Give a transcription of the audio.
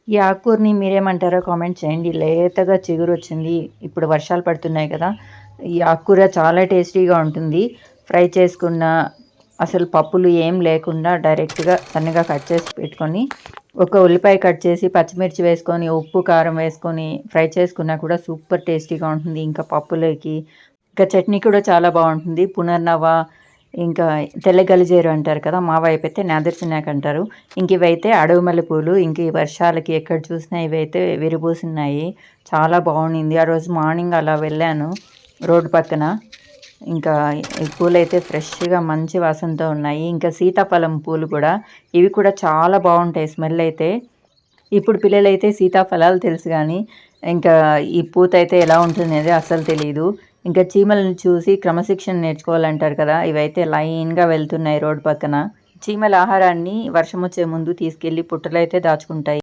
ఈ ఆకుకూరని మీరేమంటారో కామెంట్ చేయండి. లేతగా చిగురొచ్చింది. ఇప్పుడు వర్షాలు పడుతున్నాయి కదా! ఈ ఆకుకూర చాలా టేస్టీగా ఉంటుంది. ఫ్రై చేసుకున్న అసలు పప్పులు ఏం లేకుండా డైరెక్ట్‌గా సన్నగా కట్ చేసి పెట్టుకొని, ఒక ఉల్లిపాయ కట్ చేసి, పచ్చిమిర్చి వేసుకొని, ఉప్పు, కారం వేసుకొని ఫ్రై చేసుకున్నా కూడా సూపర్ టేస్టీగా ఉంటుంది. ఇంకా పప్పులోకి ఇంకా చట్నీ కూడా చాలా బావుంటుంది. పునర్నవ, ఇంకా తెల్ల గలిజేరు అంటారు కదా! మా వైపైతే నాదర్సినాక్ అంటారు. ఇంక ఇవైతే అడవి మల్లెపూలు. ఇంక ఈ వర్షాలకి ఎక్కడ చూసినా ఇవైతే విరబూసున్నాయి. చాలా బావుండింది. ఆ రోజు మార్నింగ్ అలా వెళ్ళాను రోడ్డు పక్కన. ఇంకా ఈ పూలైతే ఫ్రెష్‌గా మంచి వాసనతో ఉన్నాయి. ఇంకా సీతాఫలం పూలు కూడా, ఇవి కూడా చాలా బావుంటాయి స్మెల్ అయితే. ఇప్పుడు పిల్లలైతే సీతాఫలాలు తెలుసు గానీ, ఇంకా ఈ పూతయితే ఎలా ఉంటుందనేది అస్సలు తెలీదు. ఇంకా చీమలను చూసి క్రమశిక్షణ నేర్చుకోవాలంటారు కదా! ఇవైతే లైన్‌గా వెళ్తున్నాయి రోడ్డు పక్కన. చీమల ఆహారాన్ని వర్షమొచ్చే ముందు తీసుకెళ్ళి పుట్టలో అయితే దాచుకుంటాయి.